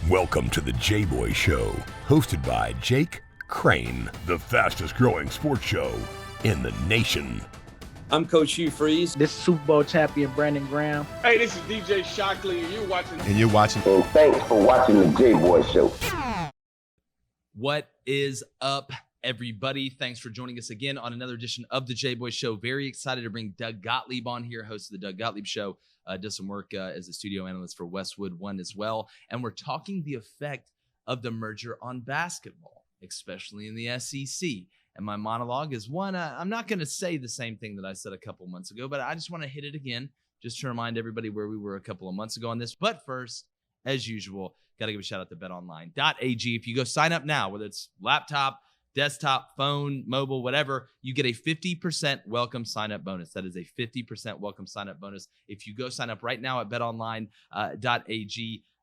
Welcome to the JBoy Show, hosted by Jake Crain, the fastest growing sports show in the nation. I'm Coach Hugh Freeze. This is Super Bowl champion Brandon Graham. Hey, this is DJ Shockley, and you're watching. And thanks for watching the JBoy Show. What is up, everybody? Thanks for joining us again on another edition of the JBoy Show. Very excited to bring Doug Gottlieb on here, host of the Doug Gottlieb Show. Does some work as a studio analyst for Westwood One as well. And we're talking the effect of the merger on basketball, especially in the SEC. And my monologue is one, I'm not going to say the same thing that I said a couple months ago, but I just want to hit it again just to remind everybody where we were a couple of months ago on this. But first, as usual, got to give a shout out to betonline.ag. If you go sign up now, whether it's laptop, desktop, phone, mobile, whatever, you get a 50% welcome sign-up bonus. That is a 50% welcome sign-up bonus if you go sign up right now at betonline.ag.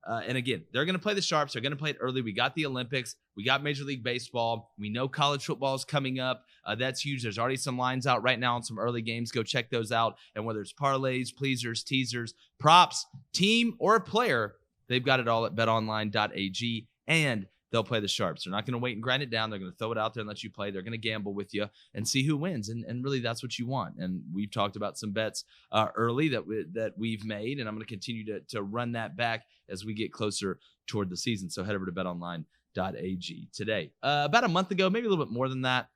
And again, they're going to play the Sharps. They're going to play it early. We got the Olympics. We got Major League Baseball. We know college football is coming up. That's huge. There's already some lines out right now on some early games. Go check those out. And whether it's parlays, pleasers, teasers, props, team, or player, they've got it all at betonline.ag. And they'll play the Sharps. They're not going to wait and grind it down. They're going to throw it out there and let you play. They're going to gamble with you and see who wins. And really, that's what you want. And we've talked about some bets early that we've made, and I'm going to continue to run that back as we get closer toward the season. So head over to betonline.ag today. About a month ago, maybe a little bit more than that,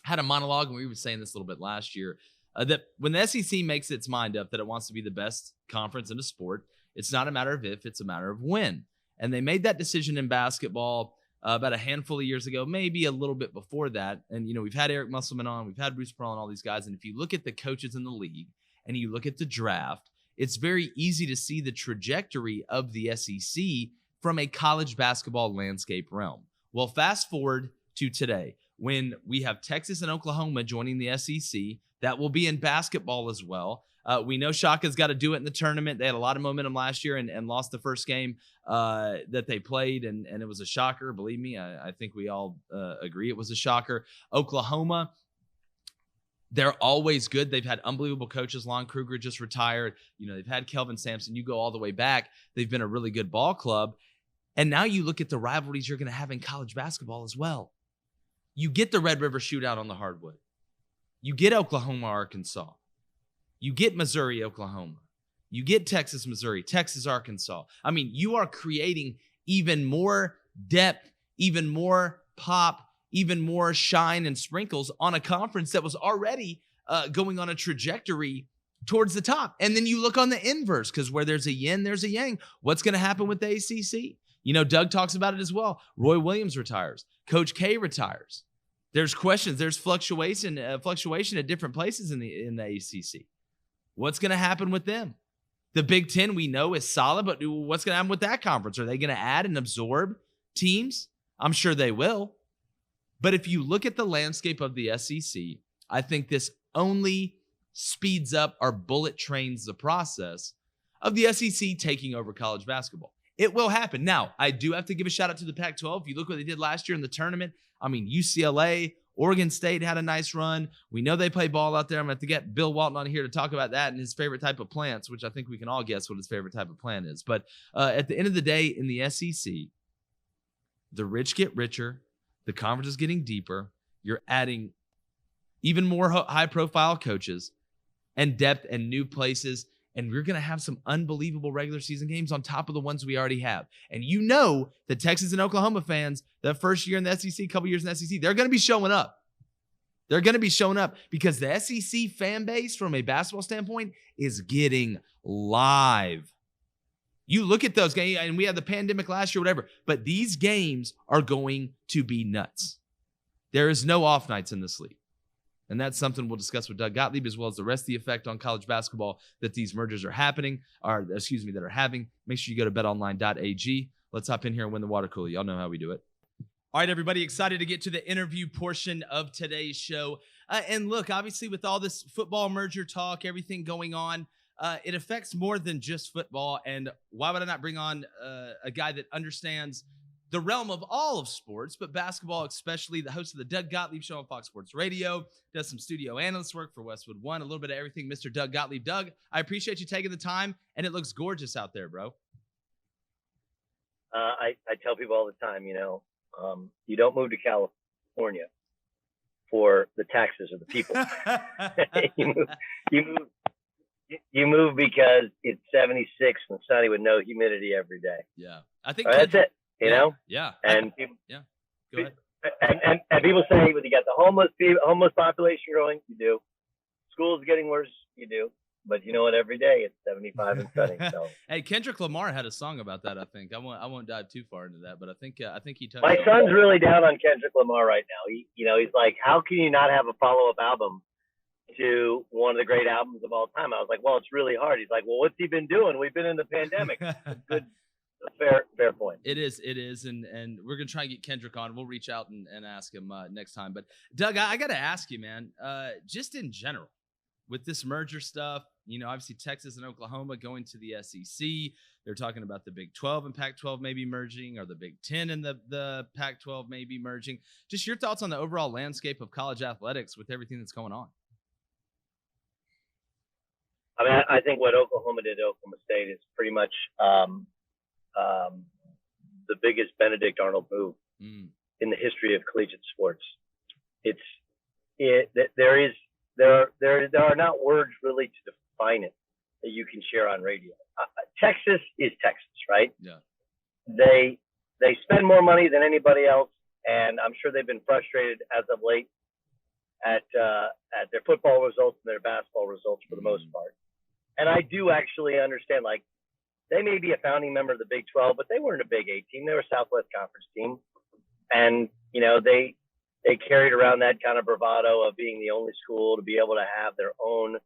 had a monologue, and we were saying this a little bit last year, that when the SEC makes its mind up that it wants to be the best conference in the sport, it's not a matter of if, it's a matter of when. And they made that decision in basketball about a handful of years ago, maybe a little bit before that. And, you know, we've had Eric Musselman on, we've had Bruce Pearl and all these guys. And if you look at the coaches in the league and you look at the draft, it's very easy to see the trajectory of the SEC from a college basketball landscape realm. Well, fast forward to today when we have Texas and Oklahoma joining the SEC. That will be in basketball as well. We know Shaka's got to do it in the tournament. They had a lot of momentum last year and lost the first game that they played, and it was a shocker. Believe me, I think we all agree it was a shocker. Oklahoma, they're always good. They've had unbelievable coaches. Lon Kruger just retired. You know, they've had Kelvin Sampson. You go all the way back. They've been a really good ball club. And now you look at the rivalries you're going to have in college basketball as well. You get the Red River Shootout on the hardwood. You get Oklahoma, Arkansas. You get Missouri, Oklahoma. You get Texas, Missouri, Texas, Arkansas. I mean, you are creating even more depth, even more pop, even more shine and sprinkles on a conference that was already going on a trajectory towards the top. And then you look on the inverse, because where there's a yin, there's a yang. What's going to happen with the ACC? You know, Doug talks about it as well. Roy Williams retires. Coach K retires. There's questions. There's fluctuation at different places in the ACC. What's going to happen with them? The Big Ten, we know, is solid, but what's going to happen with that conference? Are they going to add and absorb teams? I'm sure they will. But if you look at the landscape of the SEC, I think this only speeds up or bullet trains the process of the SEC taking over college basketball. It will happen. Now, I do have to give a shout out to the Pac-12. If you look what they did last year in the tournament, I mean, UCLA, Oregon State had a nice run. We know they play ball out there. I'm going to have to get Bill Walton on here to talk about that and his favorite type of plants, which I think we can all guess what his favorite type of plant is. But at the end of the day, in the SEC, the rich get richer. The conference is getting deeper. You're adding even more high-profile coaches and depth and new places. And we're going to have some unbelievable regular season games on top of the ones we already have. And you know the Texas and Oklahoma fans, the first year in the SEC, couple years in the SEC, they're going to be showing up. They're going to be showing up because the SEC fan base from a basketball standpoint is getting live. You look at those games, and we had the pandemic last year, whatever, but these games are going to be nuts. There is no off nights in this league. And that's something we'll discuss with Doug Gottlieb, as well as the rest of the effect on college basketball that these mergers are having. Make sure you go to betonline.ag. Let's hop in here and win the water cooler. Y'all know how we do it. All right, everybody, excited to get to the interview portion of today's show. And look, obviously with all this football merger talk, everything going on, it affects more than just football. And why would I not bring on a guy that understands the realm of all of sports, but basketball especially, the host of the Doug Gottlieb Show on Fox Sports Radio, does some studio analyst work for Westwood One, a little bit of everything, Mr. Doug Gottlieb. Doug, I appreciate you taking the time, and it looks gorgeous out there, bro. I tell people all the time, you don't move to California for the taxes of the people. you move because it's 76 and sunny with no humidity every day. Yeah, I think that's it. You know. Yeah. And people, yeah. Go ahead. And people say, when you got the homeless population growing, you do. School's getting worse, you do. But you know what? Every day it's 75 and sunny. So. Hey, Kendrick Lamar had a song about that. I think I won't dive too far into that, but I think he touched. My son's really down on Kendrick Lamar right now. He's like, how can you not have a follow-up album to one of the great albums of all time? I was like, well, it's really hard. He's like, well, what's he been doing? We've been in the pandemic. Good. Fair point. It is, and we're gonna try and get Kendrick on. We'll reach out and ask him next time. But Doug, I got to ask you, man, just in general, with this merger stuff, obviously Texas and Oklahoma going to the SEC. They're talking about the Big 12 and Pac-12 maybe merging, or the Big 10 and the Pac-12 maybe merging. Just your thoughts on the overall landscape of college athletics with everything that's going on. I mean, I think what Oklahoma did at Oklahoma State is pretty much the biggest Benedict Arnold move in the history of collegiate sports. There are not words really to define it that you can share on radio. Texas is Texas, right? Yeah. They spend more money than anybody else, and I'm sure they've been frustrated as of late at their football results and their basketball results for the most part. And I do actually understand, like, they may be a founding member of the Big 12, but they weren't a Big 8 team. They were a Southwest Conference team. And, they carried around that kind of bravado of being the only school to be able to have their own,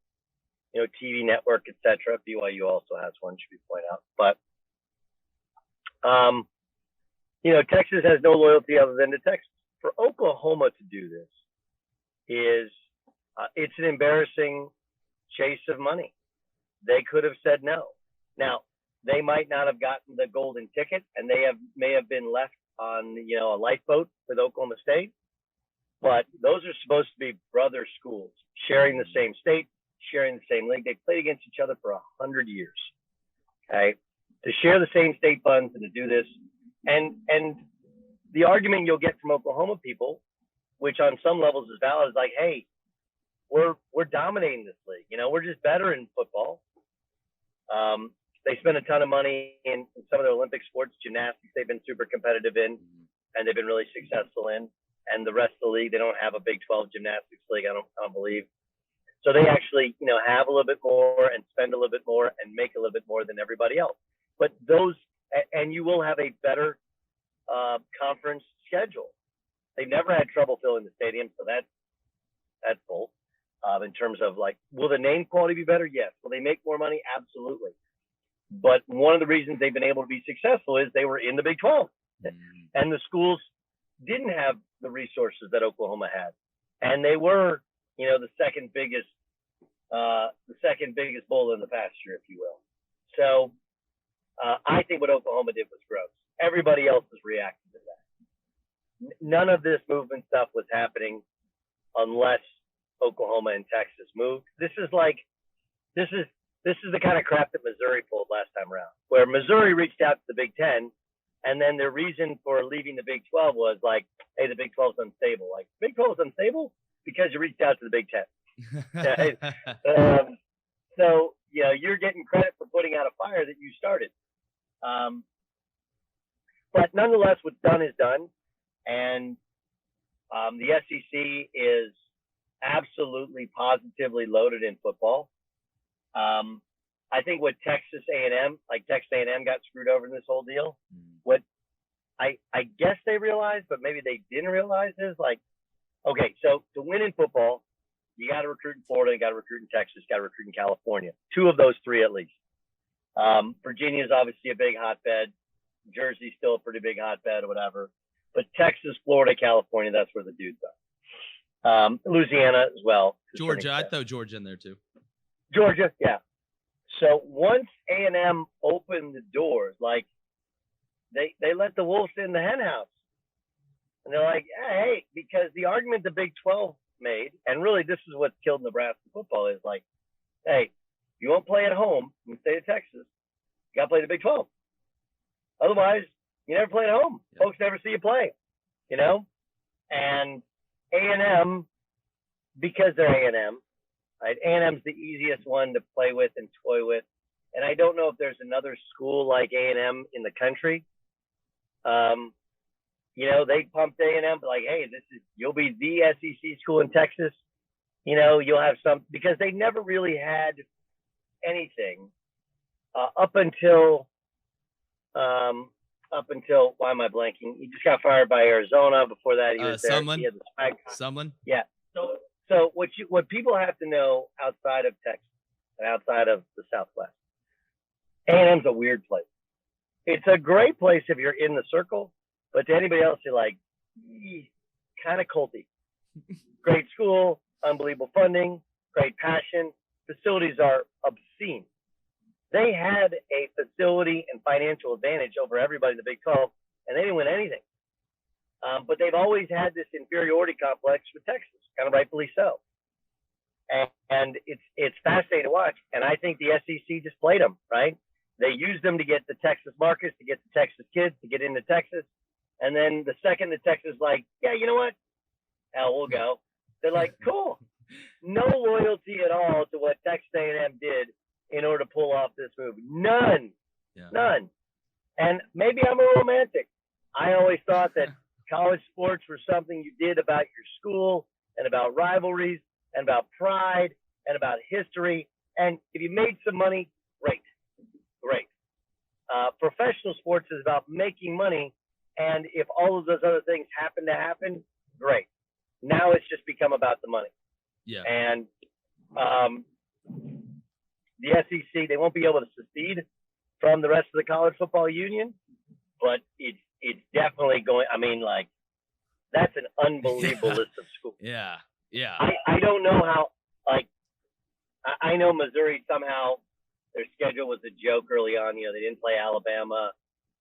TV network, et cetera. BYU also has one, should be pointed out. But, Texas has no loyalty other than to Texas. For Oklahoma to do this it's an embarrassing chase of money. They could have said no. Now, they might not have gotten the golden ticket, and they may have been left on, a lifeboat with Oklahoma State. But those are supposed to be brother schools, sharing the same state, sharing the same league. They played against each other for 100 years. Okay, to share the same state funds and to do this, and the argument you'll get from Oklahoma people, which on some levels is valid, is like, hey, we're dominating this league. We're just better in football. They spend a ton of money in some of the Olympic sports, gymnastics. They've been super competitive in, and they've been really successful in. And the rest of the league, they don't have a Big 12 gymnastics league, I don't believe. So they actually, have a little bit more and spend a little bit more and make a little bit more than everybody else. But and you will have a better conference schedule. They've never had trouble filling the stadium, so that's full. In terms of, like, will the name quality be better? Yes. Will they make more money? Absolutely. But one of the reasons they've been able to be successful is they were in the Big 12, and the schools didn't have the resources that Oklahoma had, and they were, the second biggest bull in the pasture, if you will. So I think what Oklahoma did was gross. Everybody else has reacted to that. None of this movement stuff was happening unless Oklahoma and Texas moved. This is the kind of crap that Missouri pulled last time around, where Missouri reached out to the Big 10, and then their reason for leaving the Big 12 was like, hey, the Big 12 is unstable. Like, Big 12 is unstable because you reached out to the Big 10. So, you're getting credit for putting out a fire that you started. But nonetheless, what's done is done. And the SEC is absolutely positively loaded in football. I think what Texas A&M got screwed over in this whole deal. What I guess they realized, but maybe they didn't realize, is like, okay, so to win in football, you got to recruit in Florida, you got to recruit in Texas, got to recruit in California. Two of those three at least. Virginia is obviously a big hotbed. Jersey's still a pretty big hotbed or whatever. But Texas, Florida, California, that's where the dudes are. Louisiana as well. Georgia, I'd throw Georgia in there too. Georgia, yeah. So once A&M opened the doors, like, they let the wolves in the hen house. And they're like, hey, because the argument the Big 12 made, and really this is what killed Nebraska football, is like, hey, you won't play at home in the state of Texas, you got to play the Big 12. Otherwise, You never play at home. Yeah. Folks never see you play, you know? And A&M, because they're A&M, right? A&M's the easiest one to play with and toy with. And I don't know if there's another school like A&M in the country. You know, they pumped A&M like, hey, you'll be the SEC school in Texas. You know, you'll have some, because they never really had anything up until why am I blanking? He just got fired by Arizona. Before that, he was there. Sumlin. He had the spike. Sumlin. Yeah. So what people have to know outside of Texas and outside of the Southwest, A&M's a weird place. It's a great place if you're in the circle, but to anybody else, you're like, kind of culty. Great school, unbelievable funding, great passion. Facilities are obscene. They had a facility and financial advantage over everybody in the Big 12, and they didn't win anything. But they've always had this inferiority complex with Texas, kind of rightfully so. And it's fascinating to watch. And I think the SEC just played them, right? They used them to get the Texas markets, to get the Texas kids, to get into Texas. And then the second the Texas like, yeah, you know what? Hell, we'll go. They're like, cool. No loyalty at all to what Texas A&M did in order to pull off this move. None. Yeah. None. And maybe I'm a romantic. I always thought that college sports were something you did about your school and about rivalries and about pride and about history. And if you made some money, great. Professional sports is about making money. And if all of those other things happen to happen, great. Now it's just become about the money. Yeah. And the SEC, they won't be able to secede from the rest of the college football union, but it's definitely going. I mean, like, that's an unbelievable list of schools. Yeah. Yeah. I don't know how, like, I know Missouri somehow their schedule was a joke early on. You know, they didn't play Alabama.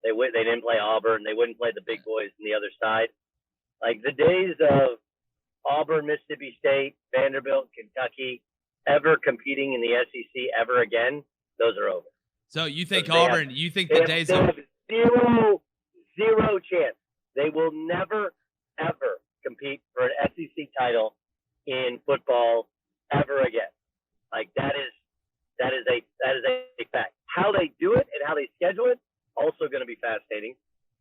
They didn't play Auburn. They wouldn't play the big boys on the other side. Like, the days of Auburn, Mississippi State, Vanderbilt, Kentucky ever competing in the SEC ever again, those are over. So you think Auburn, you think the days of zero chance. They will never, ever compete for an SEC title in football ever again. Like, that is a fact. How they do it and how they schedule it, also going to be fascinating.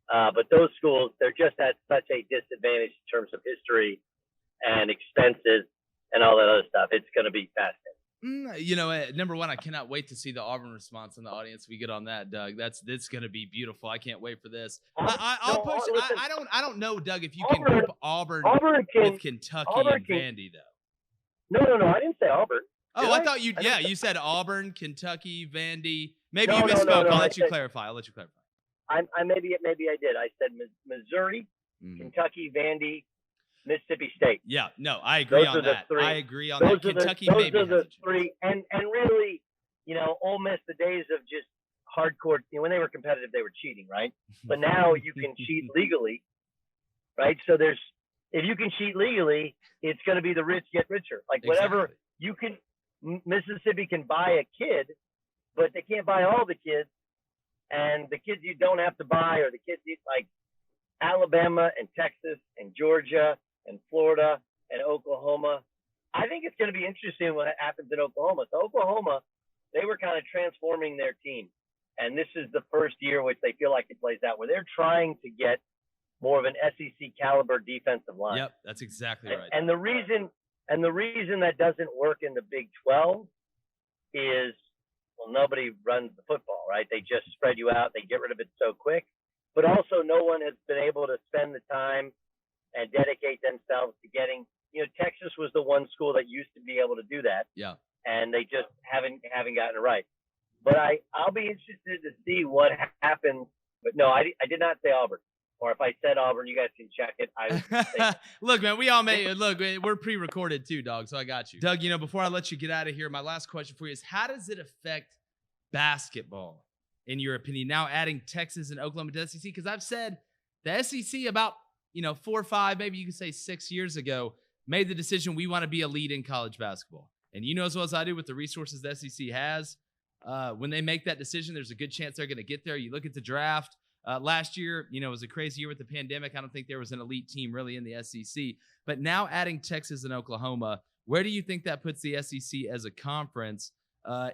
But those schools, they're just at such a disadvantage in terms of history and expenses and all that other stuff. It's going to be fascinating. You know, number one, I cannot wait to see the Auburn response in the audience. We get on that, Doug. That's going to be beautiful. I can't wait for this. I'll push. Listen, I don't know, Doug, if you can group Auburn with Kentucky and Vandy, though. No. I didn't say Auburn. Oh, I thought you. Yeah, you said Auburn, Kentucky, Vandy. Maybe you misspoke. I'll let you clarify. Maybe I did. I said Missouri, Kentucky, Vandy, Mississippi State. Yeah, no, I agree on that. I agree on that. Kentucky maybe those are the three. And really, you know, Ole Miss, the days of just hardcore, you know, when they were competitive, they were cheating, right? But now you can cheat legally, right? So if you can cheat legally, it's going to be the rich get richer. Like, whatever you can, Mississippi can buy a kid, but they can't buy all the kids. And the kids you don't have to buy are the kids like Alabama and Texas and Georgia and Florida and Oklahoma. I think it's going to be interesting what happens in Oklahoma. So Oklahoma, they were kind of transforming their team. And this is the first year which they feel like it plays out, where they're trying to get more of an SEC caliber defensive line. Yep, that's exactly right. And the reason that doesn't work in the Big 12 is, well, nobody runs the football, right? They just spread you out. They get rid of it so quick. But also no one has been able to spend the time and dedicate themselves to getting, you know, Texas was the one school that used to be able to do that. Yeah. And they just haven't gotten it right. But I'll be interested to see what happens. But no, I did not say Auburn. Or if I said Auburn, you guys can check it. Look, man, we all we're pre-recorded too, dog. So I got you. Doug, you know, before I let you get out of here, my last question for you is, how does it affect basketball, in your opinion, now adding Texas and Oklahoma to the SEC? Because I've said the SEC about, 4 or 5, maybe you can say 6 years ago, made the decision we want to be a lead in college basketball. And you know as well as I do, with the resources the SEC has, when they make that decision, there's a good chance they're going to get there. You look at the draft. Last year, it was a crazy year with the pandemic. I don't think there was an elite team really in the SEC. But now adding Texas and Oklahoma, where do you think that puts the SEC as a conference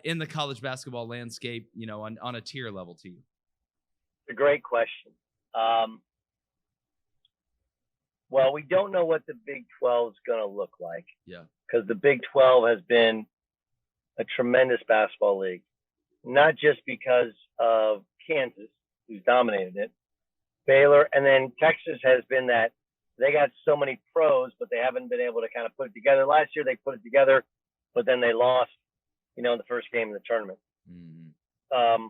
in the college basketball landscape, on a tier level to you? It's a great question. Well, we don't know what the Big 12 is going to look like. Yeah. Because the Big 12 has been a tremendous basketball league, not just because of Kansas, who's dominated it, Baylor, and then Texas has been that they got so many pros, but they haven't been able to kind of put it together. Last year they put it together, but then they lost, in the first game of the tournament. Mm-hmm.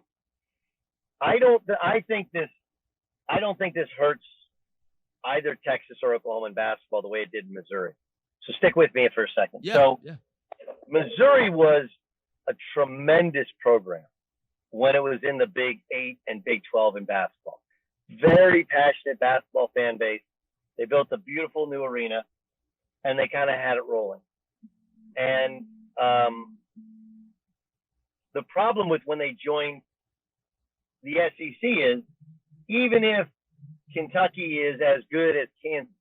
I don't think this hurts either Texas or Oklahoma in basketball the way it did in Missouri. So stick with me for a second. Yeah. Missouri was a tremendous program when it was in the Big 8 and Big 12 in basketball. Very passionate basketball fan base. They built a beautiful new arena, and they kind of had it rolling. And the problem with when they joined the SEC is, even if Kentucky is as good as Kansas,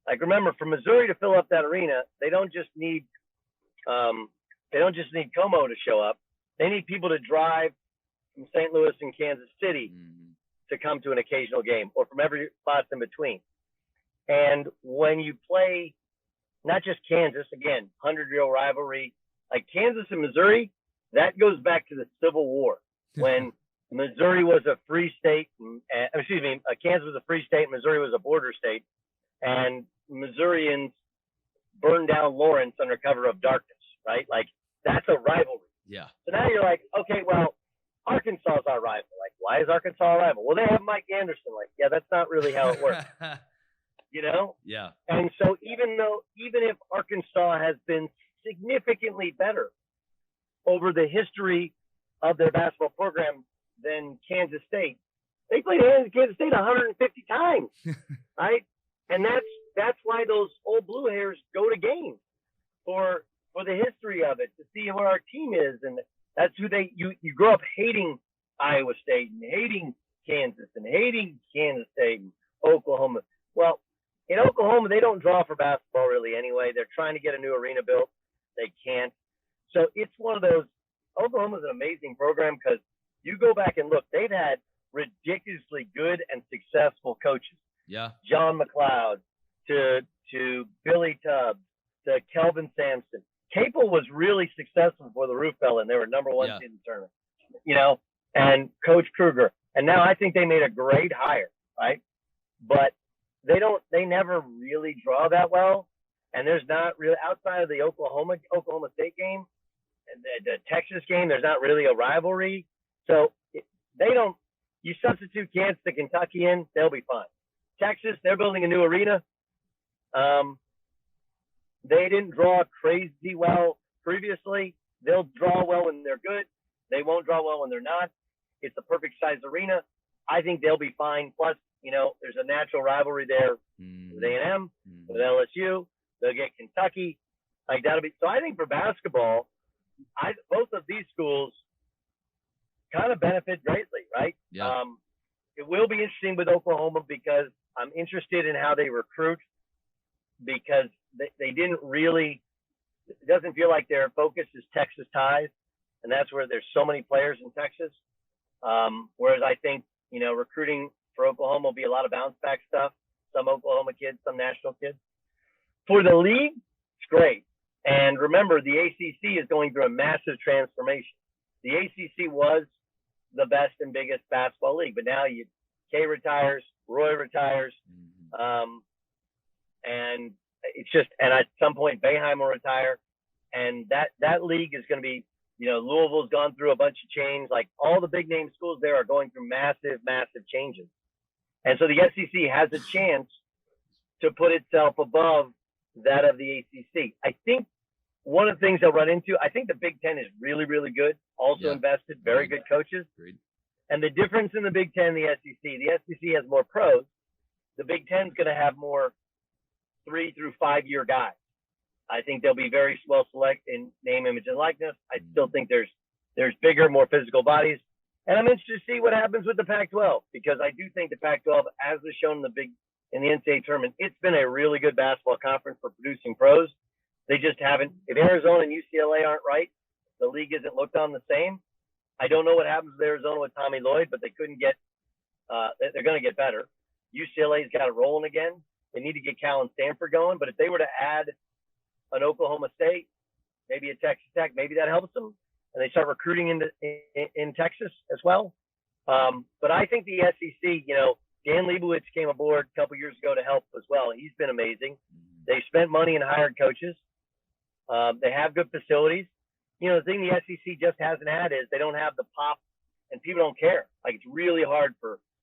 like, remember, for Missouri to fill up that arena, they don't just need Como to show up. They need people to drive from St. Louis and Kansas City to come to an occasional game, or from every spot in between. And when you play not just Kansas, again, 100-year rivalry, like Kansas and Missouri, that goes back to the Civil War, when Missouri was a free state, Kansas was a free state, Missouri was a border state, and Missourians burned down Lawrence under cover of darkness, right? Like, that's a rivalry. Yeah. So now you're like, okay, well, Arkansas is our rival. Like, why is Arkansas our rival? Well, they have Mike Anderson. Like, yeah, that's not really how it works. Yeah. And so even if Arkansas has been significantly better over the history of their basketball program than Kansas State, they played Kansas State 150 times, right? And that's why those old blue hairs go to games for the history of it, to see where our team is. And that's who you grow up hating Iowa State and hating Kansas and hating Kansas State and Oklahoma. Well, in Oklahoma, they don't draw for basketball really anyway. They're trying to get a new arena built. They can't. So it's one of those. Oklahoma's an amazing program because you go back and look, they've had ridiculously good and successful coaches. Yeah. John McLeod to Billy Tubbs to Kelvin Sampson. Capel was really successful before the roof fell in. They were number one seed in the tournament, and Coach Kruger. And now I think they made a great hire, right? But they never really draw that well. And there's not really, outside of the Oklahoma State game and the Texas game, there's not really a rivalry. So you substitute Kansas to Kentucky in, they'll be fine. Texas, they're building a new arena. They didn't draw crazy well previously. They'll draw well when they're good. They won't draw well when they're not. It's the perfect size arena. I think they'll be fine. Plus, there's a natural rivalry there with A&M, with LSU. They'll get Kentucky. Like, that'll be. So I think for basketball, both of these schools kind of benefit greatly, right? Yeah. It will be interesting with Oklahoma because I'm interested in how they recruit, because they didn't really. It doesn't feel like their focus is Texas ties, and that's where there's so many players in Texas. Whereas I think recruiting for Oklahoma will be a lot of bounce back stuff. Some Oklahoma kids, some national kids. For the league, it's great. And remember, the ACC is going through a massive transformation. The ACC was the best and biggest basketball league, but now Kay retires, Roy retires, and it's just, and at some point Boeheim will retire, and that league is going to be, Louisville's gone through a bunch of change. Like, all the big name schools there are going through massive changes, and so the SEC has a chance to put itself above that of the ACC. I think one of the things they'll run into, I think the Big Ten is really, really good. Also invested, very good coaches. Agreed. And the difference in the Big Ten and the SEC has more pros. The Big Ten's going to have more 3 through 5 year guys. I think they'll be very well selected in name, image, and likeness. I still think there's bigger, more physical bodies. And I'm interested to see what happens with the Pac-12, because I do think the Pac-12, as is shown in the NCAA tournament, it's been a really good basketball conference for producing pros. They just haven't. If Arizona and UCLA aren't right, the league isn't looked on the same. I don't know what happens with Arizona with Tommy Lloyd, but they couldn't get. They're going to get better. UCLA's got it rolling again. They need to get Cal and Stanford going. But if they were to add an Oklahoma State, maybe a Texas Tech, maybe that helps them, and they start recruiting in Texas as well. But I think the SEC, Dan Leibowitz came aboard a couple years ago to help as well. He's been amazing. They spent money and hired coaches. They have good facilities. The thing the SEC just hasn't had is they don't have the pop, and people don't care. Like, it's really hard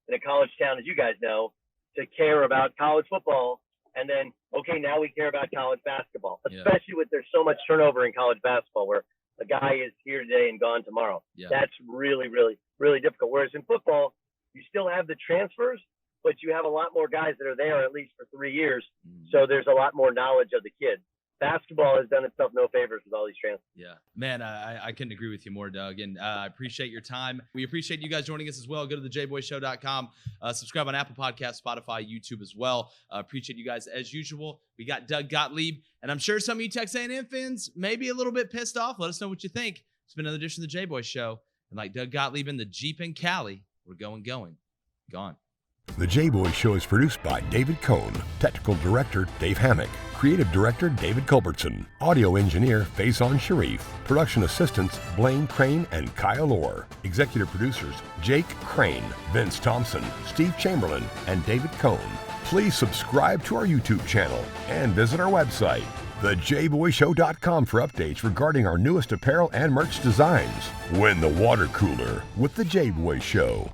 in a college town, as you guys know, to care about college football. And then, okay, now we care about college basketball, especially with there's so much turnover in college basketball where a guy is here today and gone tomorrow. Yeah. That's really, really, really difficult. Whereas in football, you still have the transfers, but you have a lot more guys that are there at least for 3 years. So there's a lot more knowledge of the kids. Basketball has done itself no favors with all these transfers. Yeah, man, I couldn't agree with you more, Doug. And I appreciate your time. We appreciate you guys joining us as well. Go to the JBoyShow.com. Subscribe on Apple Podcasts, Spotify, YouTube as well. Appreciate you guys as usual. We got Doug Gottlieb, and I'm sure some of you Texas A&M fans may be a little bit pissed off. Let us know what you think. It's been another edition of the JBoy Show. And like Doug Gottlieb in the Jeep in Cali, we're gone. The JBoy Show is produced by David Cohn, Technical Director Dave Hammock, Creative Director David Culbertson, Audio Engineer Feyzan Shareef, Production Assistants Blain, Crain, and Kyle Orr, Executive Producers Jake Crain, Vince Thompson, Steve Chamberlain, and David Cohn. Please subscribe to our YouTube channel and visit our website, thejboyshow.com, for updates regarding our newest apparel and merch designs. Win the water cooler with the JBoy Show.